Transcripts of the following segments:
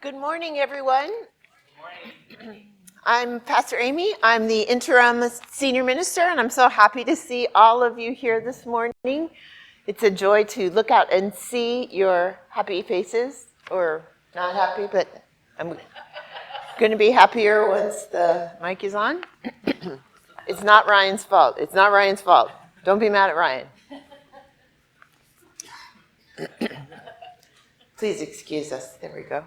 Good morning, everyone. Good morning. I'm Pastor Amy. I'm the interim senior minister, and I'm so happy to see all of you here this morning. It's a joy to look out and see your happy faces, or not happy, but I'm going to be happier once the mic is on. It's not Ryan's fault. It's not Ryan's fault. Don't be mad at Ryan. Please excuse us. There we go.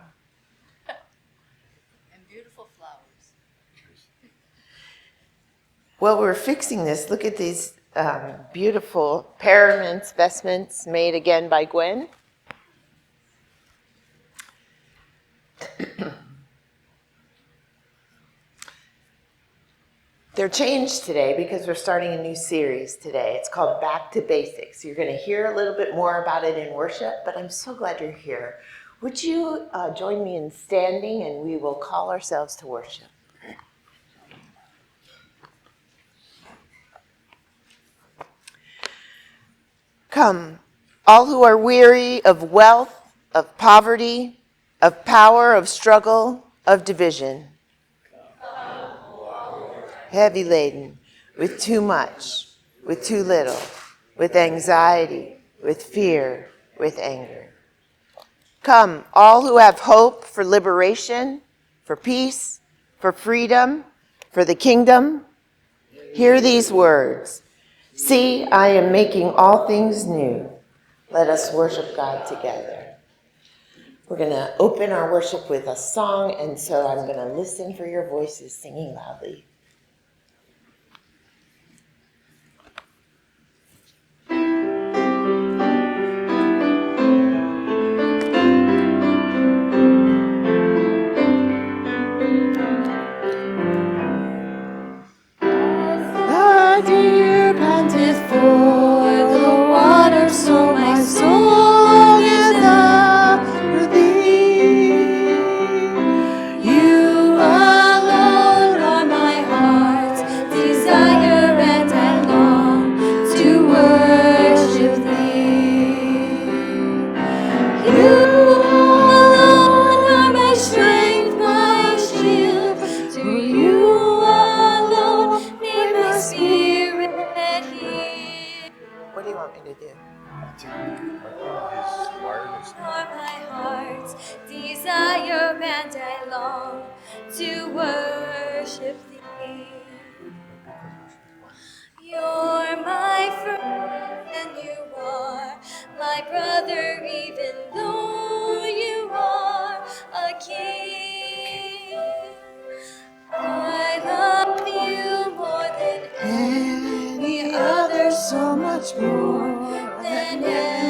While we're fixing this, look at these beautiful paraments, vestments made again by Gwen. They're changed today because we're starting a new series today. It's called Back to Basics. You're going to hear a little bit more about it in worship, but I'm so glad you're here. Would you join me in standing, and we will call ourselves to worship. Come, all who are weary of wealth, of poverty, of power, of struggle, of division. Heavy laden with too much, with too little, with anxiety, with fear, with anger. Come, all who have hope for liberation, for peace, for freedom, for the kingdom. Hear these words. See, I am making all things new. Let us worship God together. We're going to open our worship with a song, and so I'm going to listen for your voices singing loudly. The deer panted for the water, so my soul is after thee. You alone are my heart's desire, and I long to worship thee. You alone are my strength, my shield. To you alone may my spirit heal. What do you want me to do? For my heart's desire, and I long to worship thee. You're my friend, and you are my brother, even though you are a king. I love you more than any other, so much more than anything.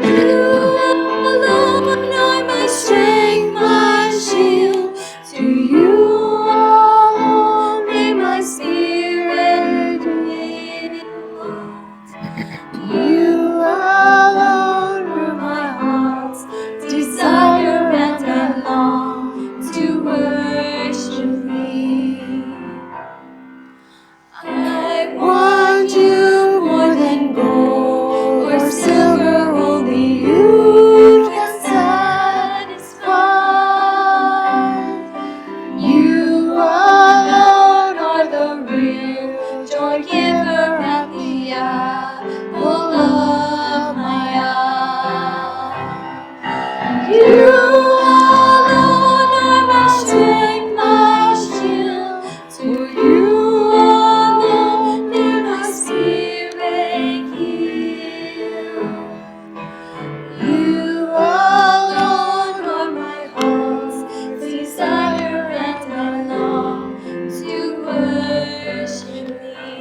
You alone are my strength, my shield. To you alone may my spirit yield. You alone are my heart's desire, and I long to worship thee. I want you more than gold or silver, only you can satisfy. You alone are the real joy giver, and the apple of my eye. You alone are my strength, my shield. To you alone may my spirit yield. You alone are my heart's desire, and I long to worship thee.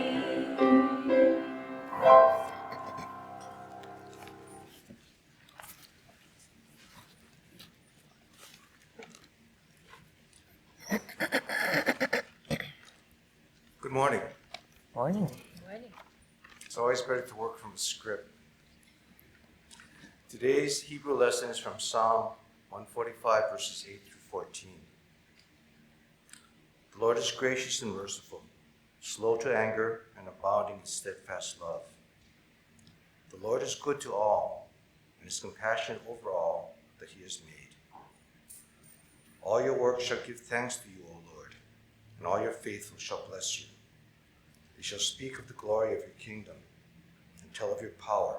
Good morning. Morning. It's always better to work from a script. Today's Hebrew lesson is from Psalm 145, verses 8 through 14. The Lord is gracious and merciful, slow to anger, and abounding in steadfast love. The Lord is good to all, and his compassion over all that he has made. All your works shall give thanks to you, O Lord, and all your faithful shall bless you. They shall speak of the glory of your kingdom and tell of your power,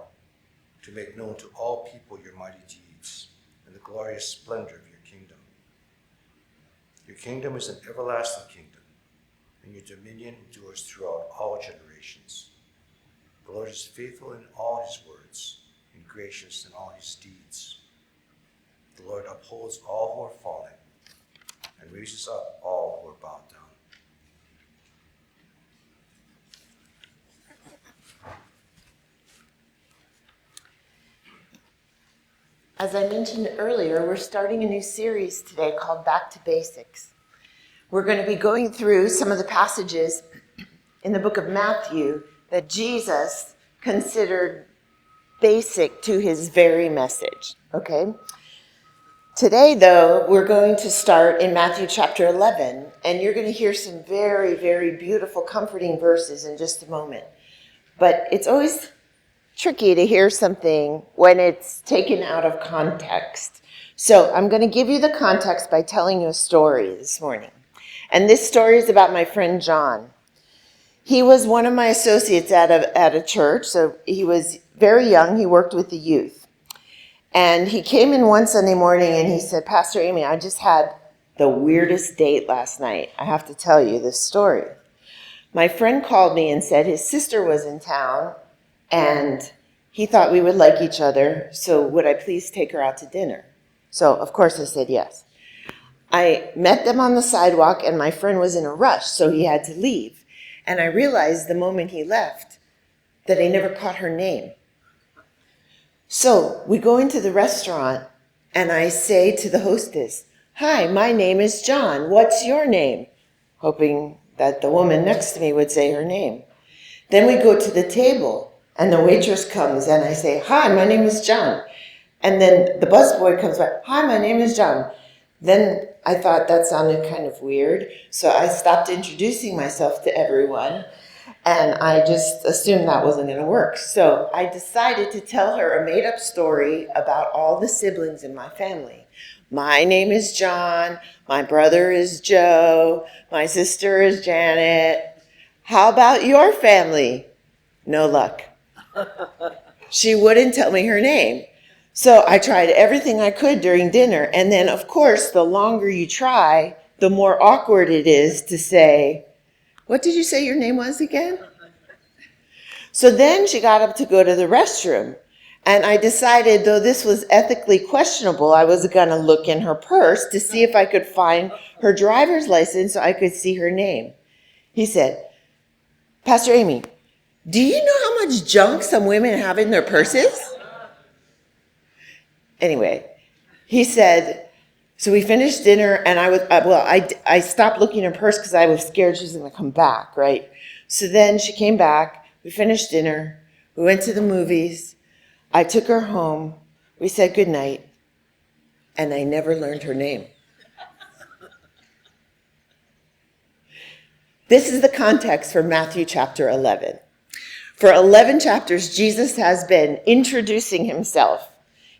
to make known to all people your mighty deeds and the glorious splendor of your kingdom. Your kingdom is an everlasting kingdom, and your dominion endures throughout all generations. The Lord is faithful in all his words and gracious in all his deeds. The Lord upholds all who are falling and raises up all who are bowed down. As I mentioned earlier, we're starting a new series today called Back to Basics. We're going to be going through some of the passages in the book of Matthew that Jesus considered basic to his very message, okay? Today, though, we're going to start in Matthew chapter 11, and you're going to hear some very, very beautiful, comforting verses in just a moment. But it's always tricky to hear something when it's taken out of context. So I'm going to give you the context by telling you a story this morning. And this story is about my friend John. He was one of my associates at a church, so he was very young. He worked with the youth. And he came in one Sunday morning and he said, Pastor Amy, I just had the weirdest date last night. I have to tell you this story. My friend called me and said his sister was in town and he thought we would like each other, so would I please take her out to dinner? So, of course, I said yes. I met them on the sidewalk, and my friend was in a rush, so he had to leave. And I realized the moment he left that I never caught her name. So we go into the restaurant, and I say to the hostess, Hi, my name is John. What's your name? Hoping that the woman next to me would say her name. Then we go to the table, and the waitress comes, and I say, Hi, my name is John. And then the busboy comes back, Hi, my name is John. Then I thought that sounded kind of weird, so I stopped introducing myself to everyone, and I just assumed that wasn't going to work. So I decided to tell her a made-up story about all the siblings in my family. My name is John, my brother is Joe, my sister is Janet. How about your family? No luck. She wouldn't tell me her name. So I tried everything I could during dinner. And then, of course, the longer you try, the more awkward it is to say, what did you say your name was again? So then she got up to go to the restroom. And I decided, though this was ethically questionable, I was going to look in her purse to see if I could find her driver's license so I could see her name. He said, Pastor Amy, do you know how much junk some women have in their purses? Anyway, he said, so we finished dinner, and I stopped looking in her purse because I was scared she was going to come back, right? So then she came back, we finished dinner, we went to the movies, I took her home, we said goodnight, and I never learned her name. This is the context for Matthew chapter 11. For 11 chapters, Jesus has been introducing himself.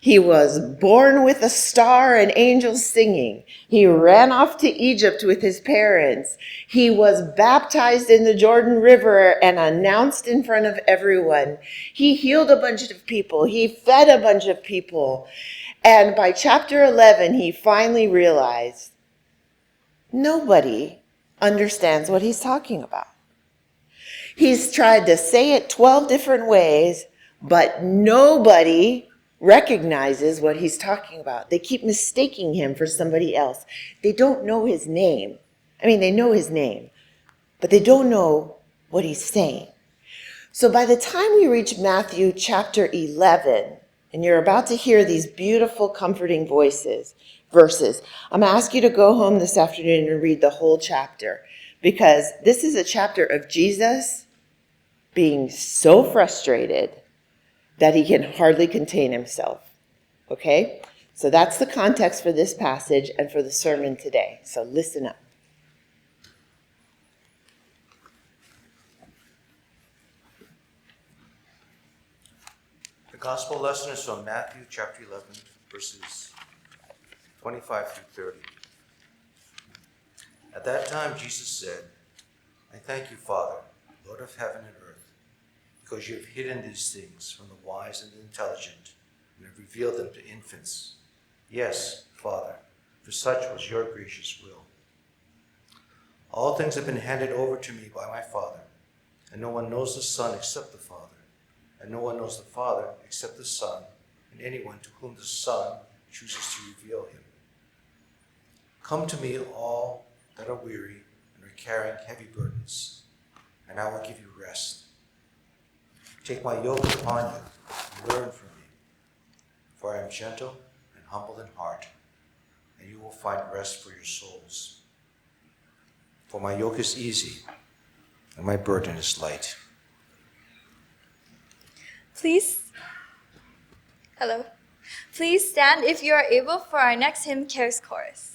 He was born with a star and angels singing. He ran off to Egypt with his parents. He was baptized in the Jordan River and announced in front of everyone. He healed a bunch of people. He fed a bunch of people. And by chapter 11, he finally realized nobody understands what he's talking about. He's tried to say it 12 different ways, but nobody recognizes what he's talking about. They keep mistaking him for somebody else. They don't know his name. I mean, they know his name, but they don't know what he's saying. So by the time we reach Matthew chapter 11, and you're about to hear these beautiful, comforting verses, I'm going to ask you to go home this afternoon and read the whole chapter, because this is a chapter of Jesus being so frustrated that he can hardly contain himself. Okay? So that's the context for this passage and for the sermon today. So listen up. The The gospel lesson is from Matthew chapter 11, verses 25 through 30. At that time, Jesus said, I thank you, Father, Lord of heaven and earth, because you have hidden these things from the wise and intelligent and have revealed them to infants. Yes, Father, for such was your gracious will. All things have been handed over to me by my Father, and no one knows the Son except the Father, and no one knows the Father except the Son, and anyone to whom the Son chooses to reveal him. Come to me, all that are weary and are carrying heavy burdens, and I will give you rest. Take my yoke upon you and learn from me, for I am gentle and humble in heart, and you will find rest for your souls. For my yoke is easy, and my burden is light. Please stand if you are able for our next hymn cares chorus.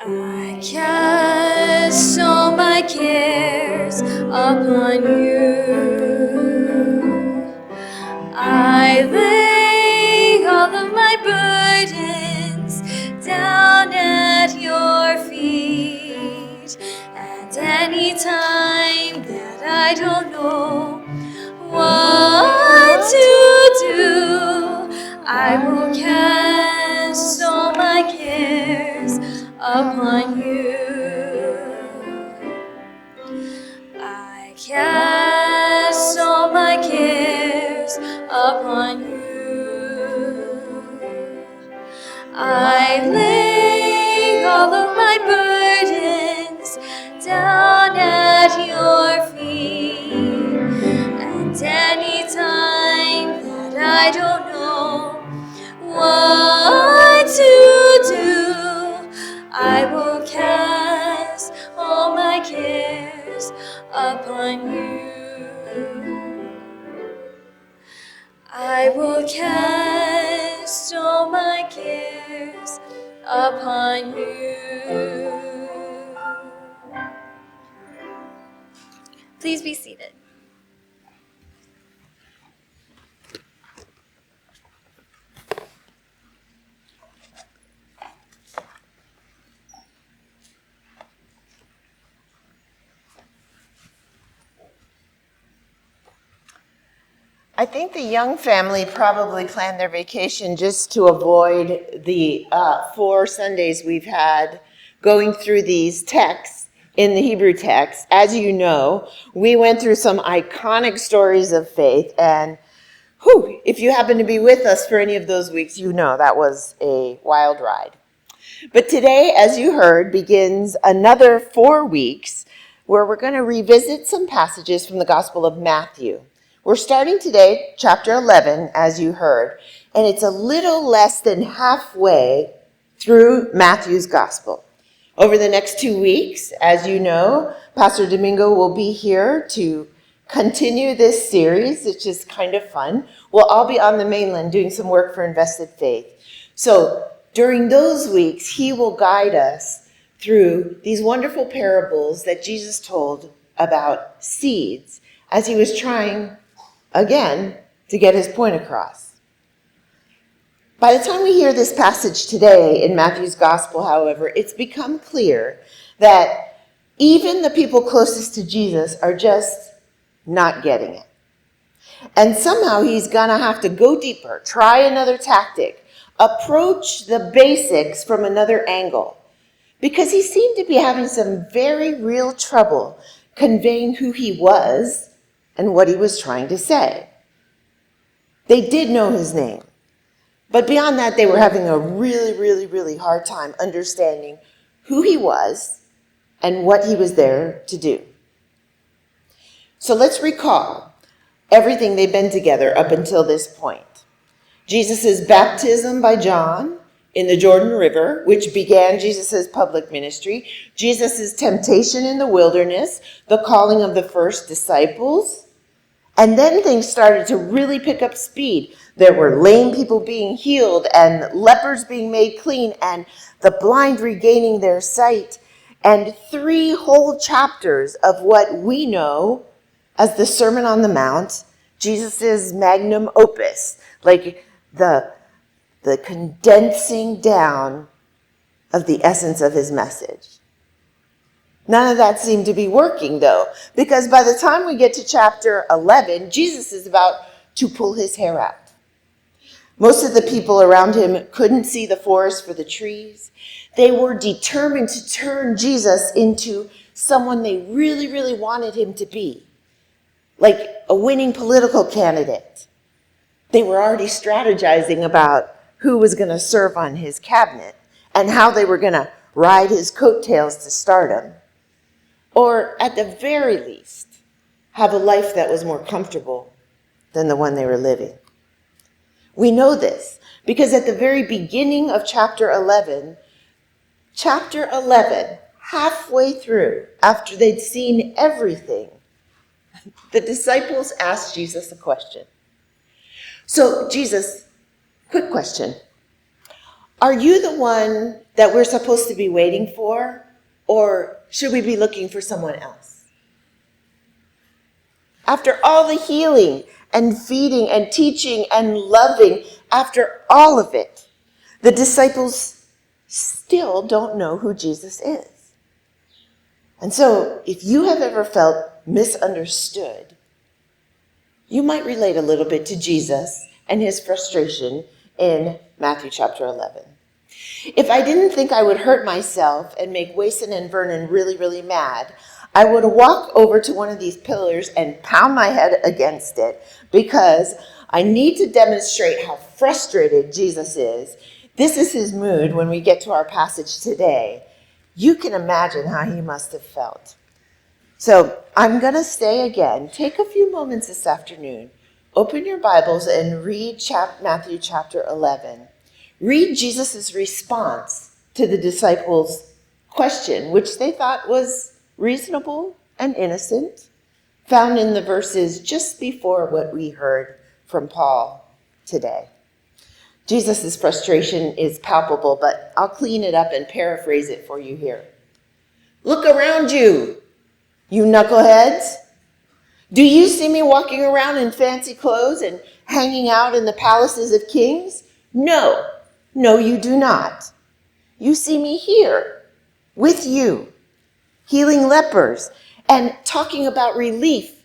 I cast all my cares upon you. I lay all of my burdens down at your feet. And any time that I don't know what to do, I will cast all my cares upon you. I cast all my cares upon you. I lay all of my burdens down at your feet. And any time that I don't know what to do, I will cast all my cares upon you. I will cast all my cares upon you. Please be seated. I think the Young family probably planned their vacation just to avoid the 4 Sundays we've had going through these texts in the Hebrew text. As you know, we went through some iconic stories of faith, and if you happen to be with us for any of those weeks, you know that was a wild ride. But today, as you heard, begins another 4 weeks where we're going to revisit some passages from the Gospel of Matthew. We're starting today, chapter 11, as you heard, and it's a little less than halfway through Matthew's Gospel. Over the next 2 weeks, as you know, Pastor Domingo will be here to continue this series, which is kind of fun. We'll all be on the mainland doing some work for Invested Faith. So during those weeks, he will guide us through these wonderful parables that Jesus told about seeds as he was trying again, to get his point across. By the time we hear this passage today in Matthew's Gospel, however, it's become clear that even the people closest to Jesus are just not getting it. And somehow he's going to have to go deeper, try another tactic, approach the basics from another angle, because he seemed to be having some very real trouble conveying who he was and what he was trying to say. They did know his name, but beyond that, they were having a really hard time understanding who he was and what he was there to do. So let's recall. everything they've been together up until this point. Jesus' baptism by John in the Jordan River, which began Jesus' public ministry, Jesus' temptation in the wilderness, the calling of the first disciples, and then things started to really pick up speed. There were lame people being healed and lepers being made clean and the blind regaining their sight, and 3 whole chapters of what we know as the Sermon on the Mount, Jesus' magnum opus, like the condensing down of the essence of his message. None of that seemed to be working, though, because by the time we get to chapter 11, Jesus is about to pull his hair out. Most of the people around him couldn't see the forest for the trees. They were determined to turn Jesus into someone they really, really wanted him to be, like a winning political candidate. They were already strategizing about who was going to serve on his cabinet and how they were going to ride his coattails to stardom. Or at the very least, have a life that was more comfortable than the one they were living. We know this because at the very beginning of chapter 11, halfway through, after they'd seen everything, the disciples asked Jesus a question. So, Jesus, quick question. Are you the one that we're supposed to be waiting for, or should we be looking for someone else? After all the healing and feeding and teaching and loving, after all of it, the disciples still don't know who Jesus is. And so, if you have ever felt misunderstood, you might relate a little bit to Jesus and his frustration in Matthew chapter 11. If I didn't think I would hurt myself and make Wason and Vernon really, really mad, I would walk over to one of these pillars and pound my head against it because I need to demonstrate how frustrated Jesus is. This is his mood when we get to our passage today. You can imagine how he must have felt. So I'm going to say again, take a few moments this afternoon, open your Bibles and read Matthew chapter 11. Read Jesus' response to the disciples' question, which they thought was reasonable and innocent, found in the verses just before what we heard from Paul today. Jesus' frustration is palpable, but I'll clean it up and paraphrase it for you here. Look around you, you knuckleheads. Do you see me walking around in fancy clothes and hanging out in the palaces of kings? No, you do not. You see me here with you, healing lepers and talking about relief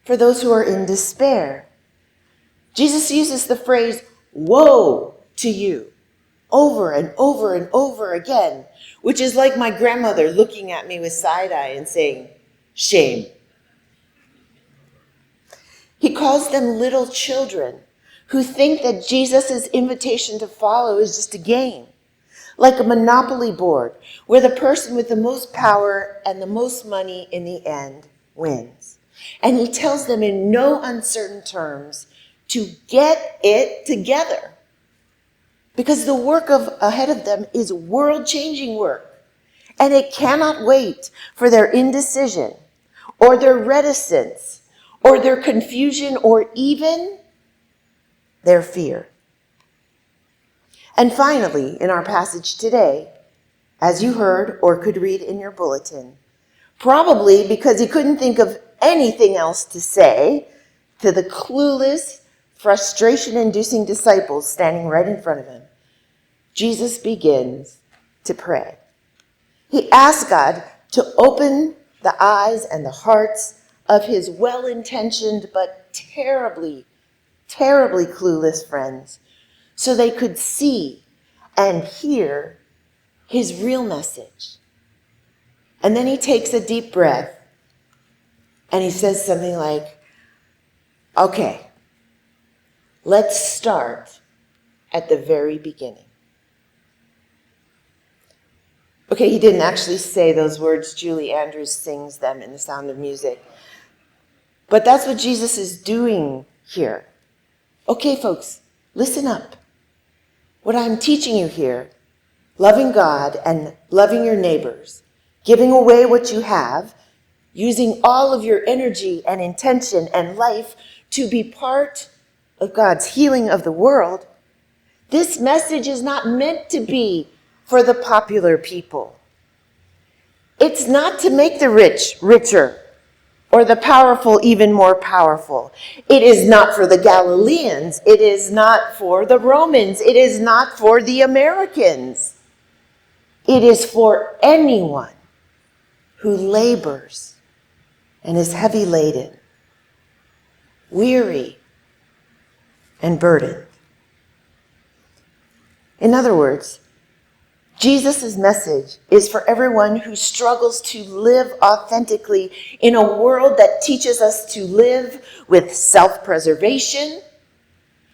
for those who are in despair. Jesus uses the phrase, woe to you, over and over and over again, which is like my grandmother looking at me with side eye and saying, shame. He calls them little children who think that Jesus' invitation to follow is just a game, like a monopoly board where the person with the most power and the most money in the end wins. And he tells them in no uncertain terms to get it together because the work ahead of them is world-changing work, and it cannot wait for their indecision or their reticence or their confusion or even their fear. And finally, in our passage today, as you heard or could read in your bulletin, probably because he couldn't think of anything else to say to the clueless, frustration-inducing disciples standing right in front of him, Jesus begins to pray. He asks God to open the eyes and the hearts of his well-intentioned but terribly, terribly clueless friends so they could see and hear his real message. And then he takes a deep breath and he says something like, okay, let's start at the very beginning. Okay, he didn't actually say those words. Julie Andrews sings them in The Sound of Music. But that's what Jesus is doing here. Okay, folks, listen up. What I'm teaching you here, loving God and loving your neighbors, giving away what you have, using all of your energy and intention and life to be part of God's healing of the world, this message is not meant to be for the popular people. It's not to make the rich richer or the powerful even more powerful. It is not for the Galileans. It is not for the Romans. It is not for the Americans. It is for anyone who labors and is heavy laden, weary, and burdened. In other words, Jesus' message is for everyone who struggles to live authentically in a world that teaches us to live with self-preservation,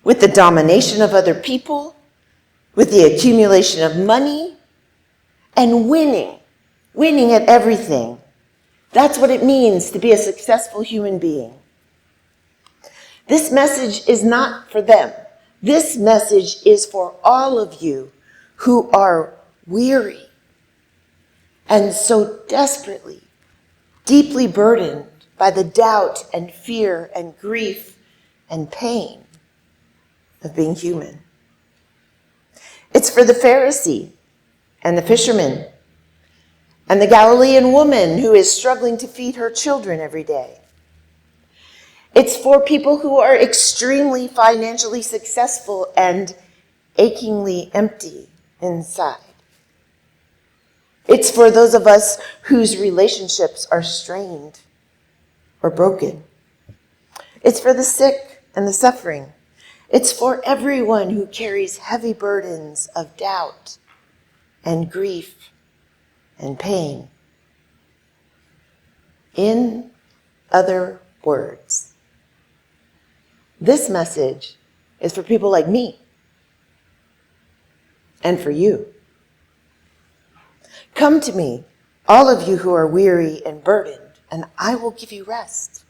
with the domination of other people, with the accumulation of money, and winning at everything. That's what it means to be a successful human being. This message is not for them. This message is for all of you who are weary and so desperately, deeply burdened by the doubt and fear and grief and pain of being human. It's for the Pharisee and the fisherman and the Galilean woman who is struggling to feed her children every day. It's for people who are extremely financially successful and achingly empty inside. It's for those of us whose relationships are strained or broken. It's for the sick and the suffering. It's for everyone who carries heavy burdens of doubt and grief and pain. In other words, this message is for people like me and for you. Come to me, all of you who are weary and burdened, and I will give you rest.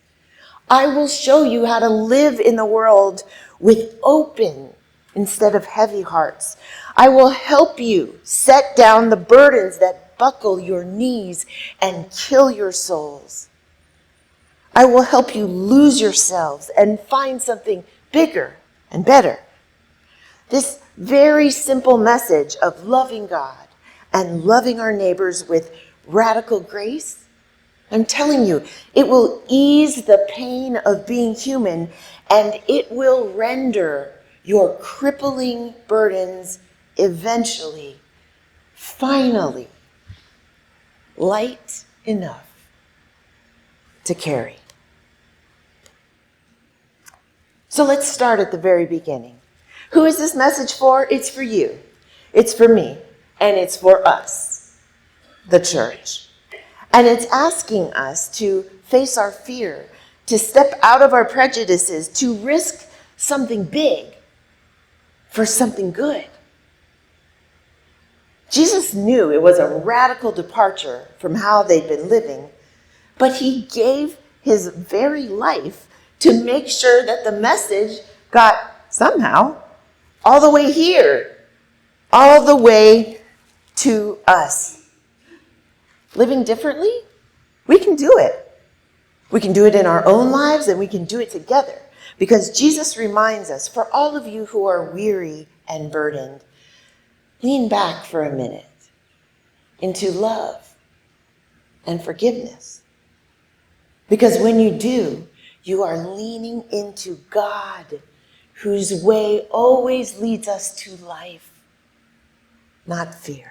I will show you how to live in the world with open instead of heavy hearts. I will help you set down the burdens that buckle your knees and kill your souls. I will help you lose yourselves and find something bigger and better. This very simple message of loving God and loving our neighbors with radical grace, I'm telling you, it will ease the pain of being human, and it will render your crippling burdens eventually, finally, light enough to carry. So let's start at the very beginning. Who is this message for? It's for you. It's for me. And it's for us, the church. And it's asking us to face our fear, to step out of our prejudices, to risk something big for something good. Jesus knew it was a radical departure from how they'd been living, but he gave his very life to make sure that the message got somehow all the way here, all the way to us. Living differently, we can do it. We can do it in our own lives, and we can do it together. Because Jesus reminds us, for all of you who are weary and burdened, lean back for a minute into love and forgiveness. Because when you do, you are leaning into God, whose way always leads us to life, not fear.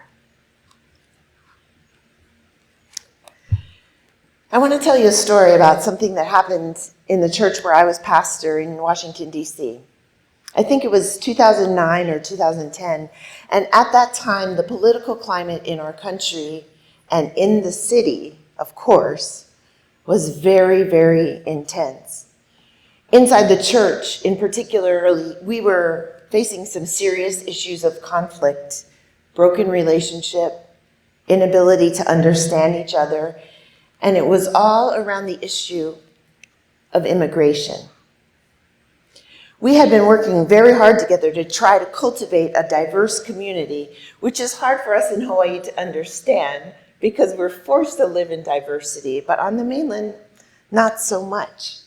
I want to tell you a story about something that happened in the church where I was pastor in Washington, D.C. I think it was 2009 or 2010. And at that time, the political climate in our country and in the city, of course, was very, very intense. Inside the church, in particular, we were facing some serious issues of conflict, broken relationship, inability to understand each other, and it was all around the issue of immigration. We had been working very hard together to try to cultivate a diverse community, which is hard for us in Hawaii to understand because we're forced to live in diversity, but on the mainland, not so much.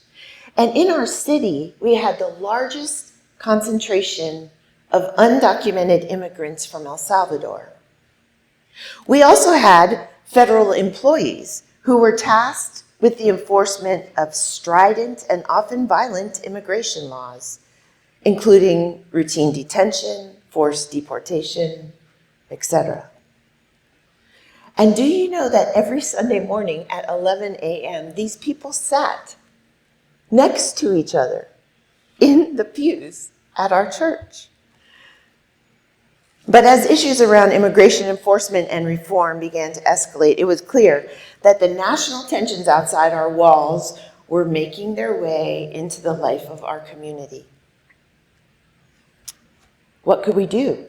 And in our city, we had the largest concentration of undocumented immigrants from El Salvador. We also had federal employees who were tasked with the enforcement of strident and often violent immigration laws, including routine detention, forced deportation, etc. And do you know that every Sunday morning at 11 a.m., these people sat next to each other in the pews at our church? But as issues around immigration enforcement and reform began to escalate, it was clear that the national tensions outside our walls were making their way into the life of our community. What could we do?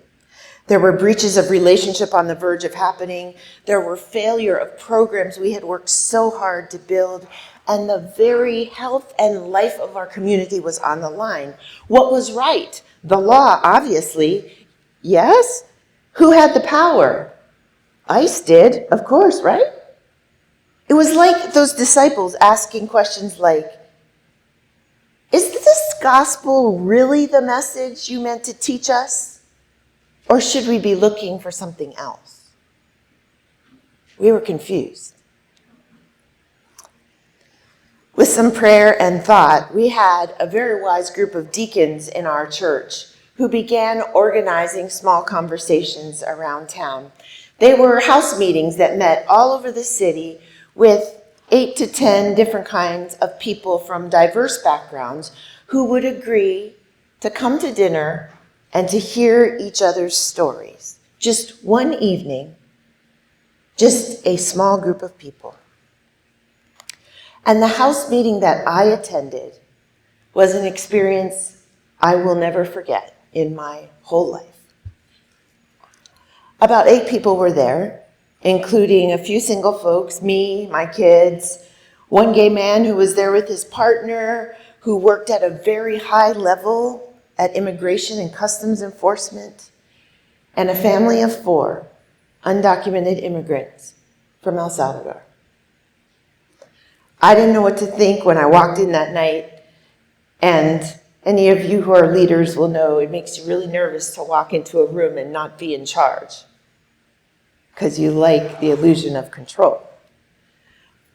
There were breaches of relationship on the verge of happening. There were failure of programs we had worked so hard to build, and the very health and life of our community was on the line. What was right? The law, obviously. Yes? Who had the power? ICE did, of course, right? It was like those disciples asking questions like, is this gospel really the message you meant to teach us? Or should we be looking for something else? We were confused. With some prayer and thought, we had a very wise group of deacons in our church who began organizing small conversations around town. They were house meetings that met all over the city with 8 to 10 different kinds of people from diverse backgrounds who would agree to come to dinner and to hear each other's stories. Just one evening, just a small group of people. And the house meeting that I attended was an experience I will never forget in my whole life. About 8 people were there, including a few single folks, me, my kids, one gay man who was there with his partner, who worked at a very high level at immigration and customs enforcement, and a family of 4 undocumented immigrants from El Salvador. I didn't know what to think when I walked in that night, and any of you who are leaders will know it makes you really nervous to walk into a room and not be in charge, because you like the illusion of control.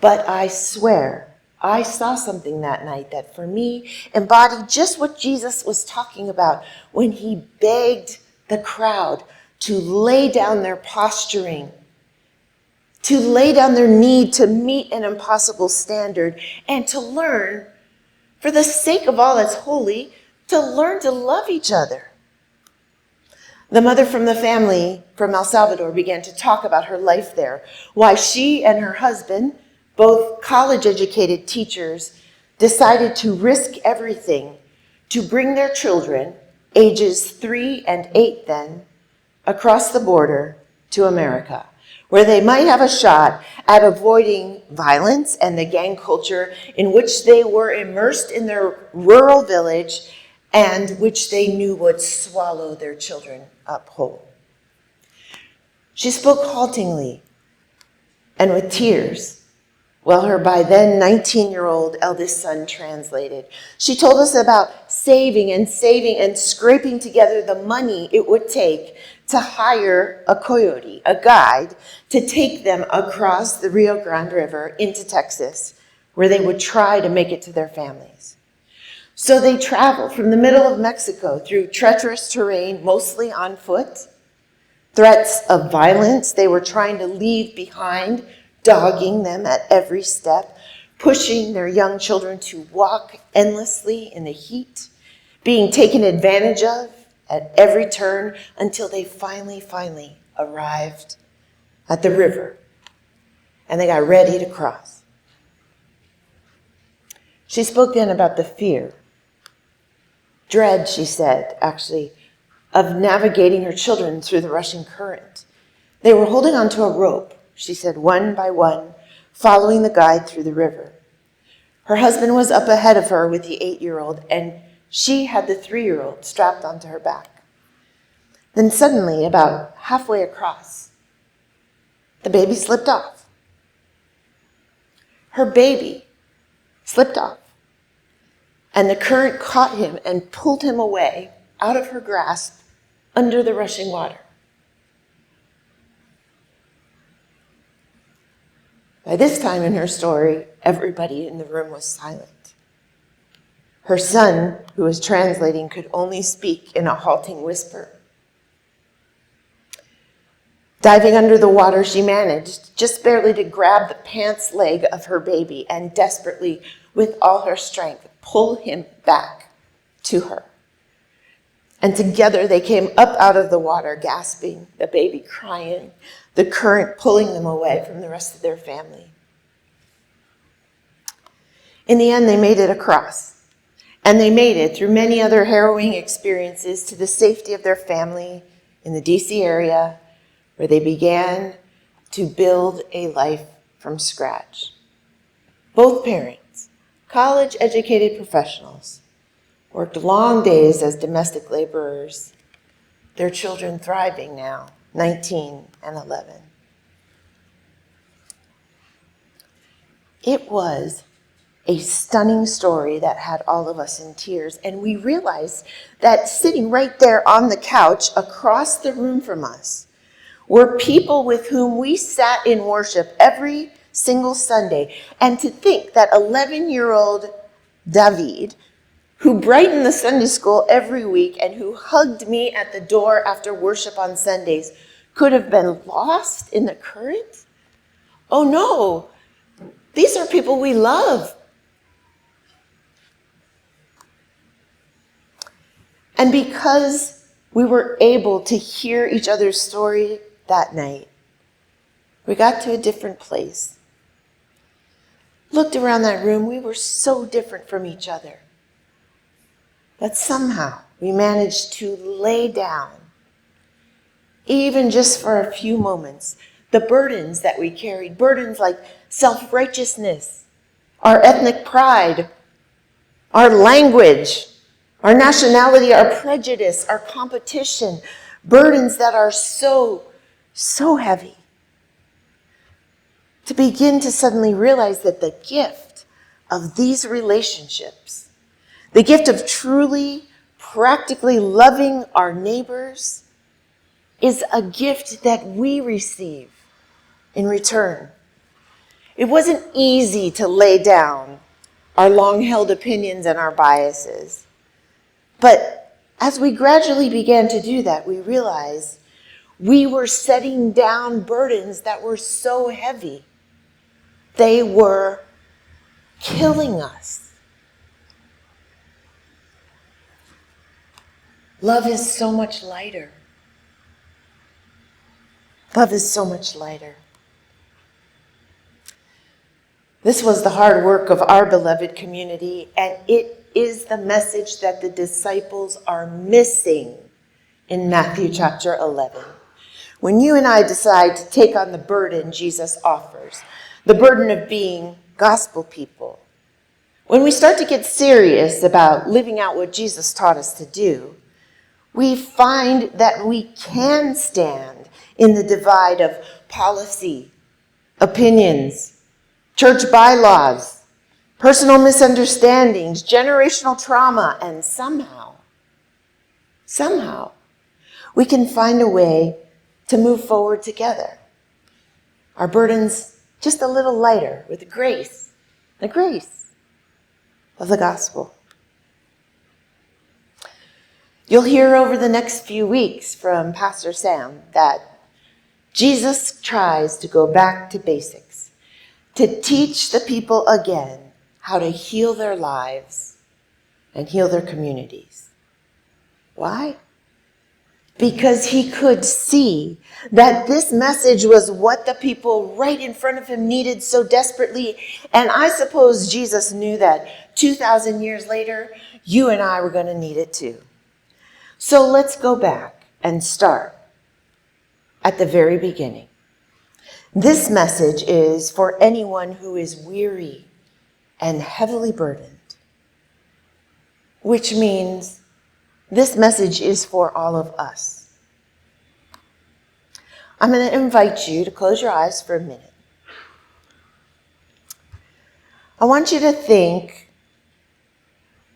But I swear, I saw something that night that for me embodied just what Jesus was talking about when he begged the crowd to lay down their posturing, to lay down their need to meet an impossible standard, and to learn, for the sake of all that's holy, to learn to love each other. The mother from the family from El Salvador began to talk about her life there, why she and her husband, both college-educated teachers, decided to risk everything to bring their children, ages 3 and 8 then, across the border to America, where they might have a shot at avoiding violence and the gang culture in which they were immersed in their rural village and which they knew would swallow their children up whole. She spoke haltingly and with tears, while her by then 19-year-old eldest son translated. She told us about saving and scraping together the money it would take to hire a coyote, a guide, to take them across the Rio Grande River into Texas, where they would try to make it to their families. So they traveled from the middle of Mexico through treacherous terrain, mostly on foot. Threats of violence they were trying to leave behind, dogging them at every step, pushing their young children to walk endlessly in the heat, being taken advantage of at every turn until they finally arrived at the river and they got ready to cross. She spoke then about the fear, dread, she said, actually, of navigating her children through the rushing current. They were holding onto a rope, she said, one by one, following the guide through the river. Her husband was up ahead of her with the 8-year-old, and she had the 3-year-old strapped onto her back. Then suddenly, about halfway across, the baby slipped off. Her baby slipped off, and the current caught him and pulled him away out of her grasp under the rushing water. By this time in her story, everybody in the room was silent. Her son, who was translating, could only speak in a halting whisper. Diving under the water, she managed just barely to grab the pants leg of her baby and desperately, with all her strength, pull him back to her. And together they came up out of the water, gasping, the baby crying, the current pulling them away from the rest of their family. In the end, they made it across. And they made it through many other harrowing experiences to the safety of their family in the DC area, where they began to build a life from scratch. Both parents, college-educated professionals, worked long days as domestic laborers, their children thriving now, 19 and 11. It was a stunning story that had all of us in tears, and we realized that sitting right there on the couch across the room from us were people with whom we sat in worship every single Sunday. And to think that 11-year-old David, who brightened the Sunday school every week and who hugged me at the door after worship on Sundays, could have been lost in the current? Oh no, these are people we love. And because we were able to hear each other's story that night, we got to a different place. Looked around that room, we were so different from each other. But somehow we managed to lay down, even just for a few moments, the burdens that we carried, burdens like self-righteousness, our ethnic pride, our language, our nationality, our prejudice, our competition, burdens that are so heavy. To begin to suddenly realize that the gift of these relationships, the gift of truly, practically loving our neighbors, is a gift that we receive in return. It wasn't easy to lay down our long-held opinions and our biases. But as we gradually began to do that, we realized we were setting down burdens that were so heavy. They were killing us. Love is so much lighter. Love is so much lighter. This was the hard work of our beloved community, and it is the message that the disciples are missing in Matthew chapter 11. When you and I decide to take on the burden Jesus offers, the burden of being gospel people, when we start to get serious about living out what Jesus taught us to do, we find that we can stand in the divide of policy, opinions, church bylaws, personal misunderstandings, generational trauma, and somehow, we can find a way to move forward together. Our burdens just a little lighter with the grace of the gospel. You'll hear over the next few weeks from Pastor Sam that Jesus tries to go back to basics, to teach the people again how to heal their lives and heal their communities. Why? Because he could see that this message was what the people right in front of him needed so desperately. And I suppose Jesus knew that 2,000 years later, you and I were going to need it too. So let's go back and start at the very beginning. This message is for anyone who is weary and heavily burdened, which means this message is for all of us. I'm going to invite you to close your eyes for a minute. I want you to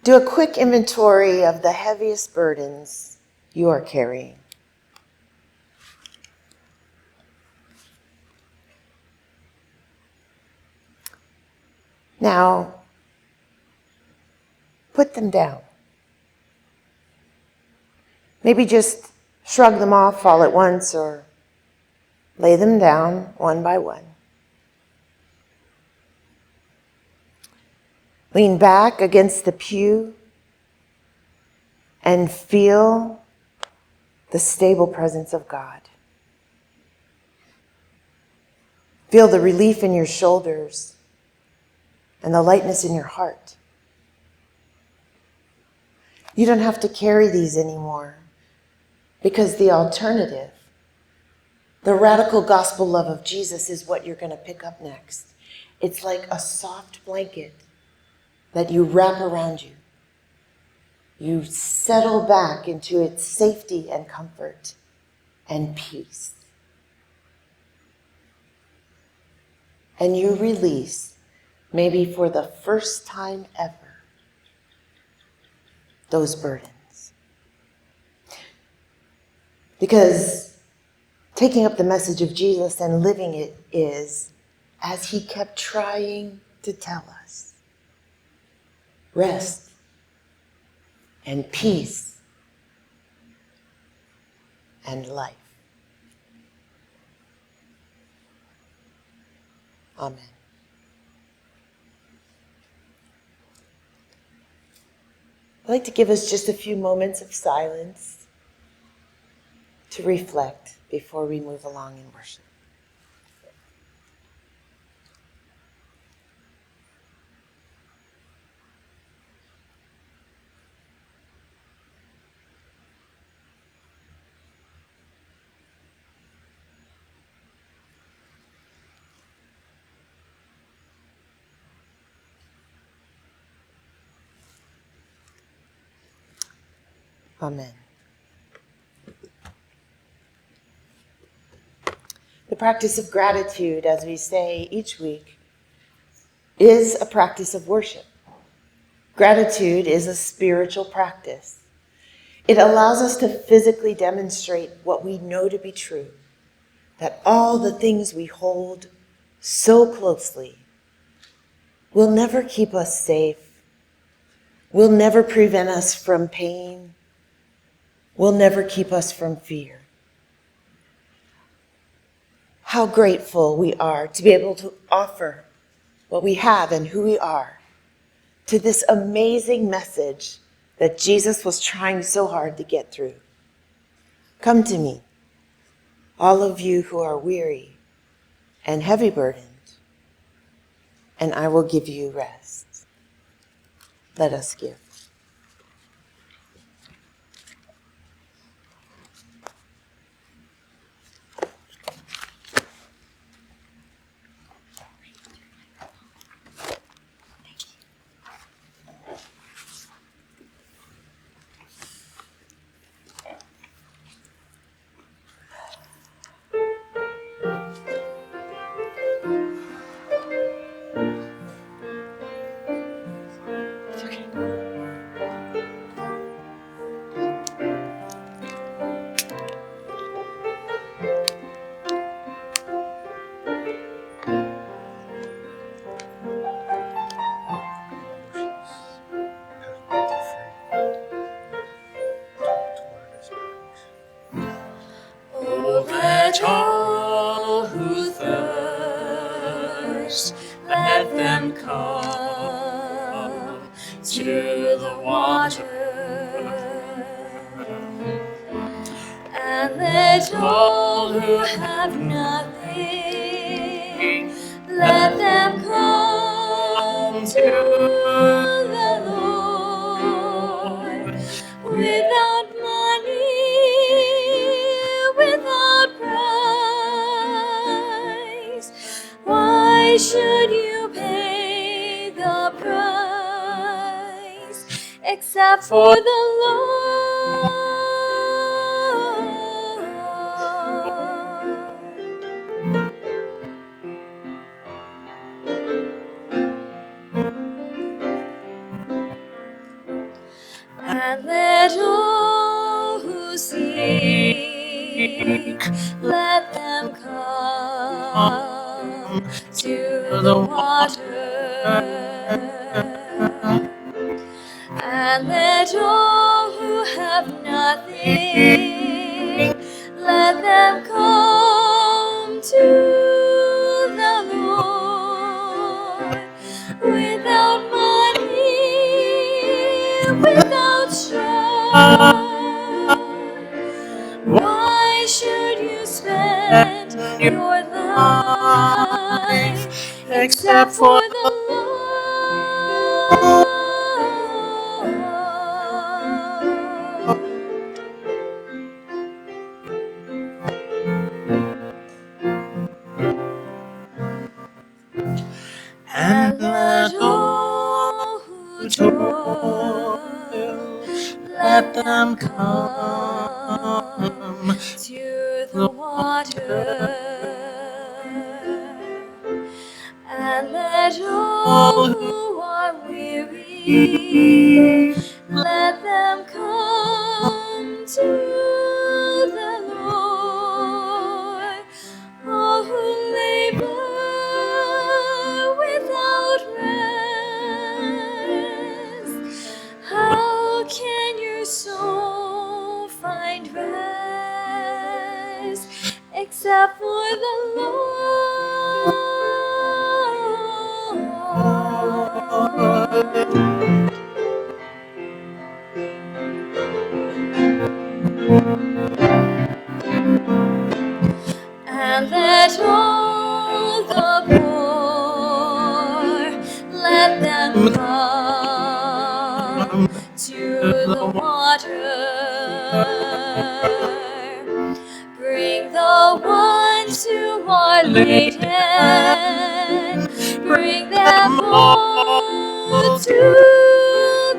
do a quick inventory of the heaviest burdens you are carrying. Now, put them down. Maybe just shrug them off all at once or lay them down one by one. Lean back against the pew and feel the stable presence of God. Feel the relief in your shoulders and the lightness in your heart. You don't have to carry these anymore because the alternative, the radical gospel love of Jesus, is what you're going to pick up next. It's like a soft blanket that you wrap around you. You settle back into its safety and comfort and peace. And you release, maybe for the first time ever, those burdens. Because taking up the message of Jesus and living it is, as he kept trying to tell us, rest and peace and life. Amen. I'd like to give us just a few moments of silence to reflect before we move along in worship. Amen. The practice of gratitude, as we say each week, is a practice of worship. Gratitude is a spiritual practice. It allows us to physically demonstrate what we know to be true, that all the things we hold so closely will never keep us safe, will never prevent us from pain, will never keep us from fear. How grateful we are to be able to offer what we have and who we are to this amazing message that Jesus was trying so hard to get through. Come to me, all of you who are weary and heavy burdened, and I will give you rest. Let us give. Oh, let all who thirst, let them come to the water. And let all who have nothing, let them come to the Lord. Without money, without price, why should you pay the price? except for the Lord. And let all who seek, let them come to the water. And let all who have nothing, let them come to the Lord. Without money, without strife, why should you spend your life except for the Lord? And let all who toil, let them come to the water. And let all who are weary, let them come to the Lord. All who labor without rest, how can your soul find rest except for the Lord? And let all the poor, let them come to the water. Bring the ones who are laden, bring them all to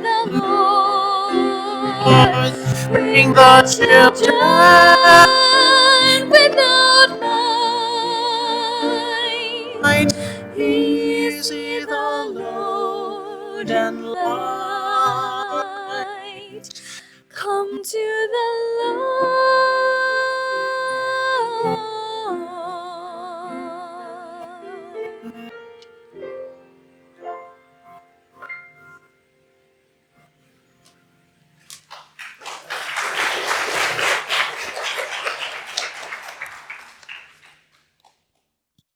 the Lord. Bring the children without might. Easy the load and light. Come to the Lord.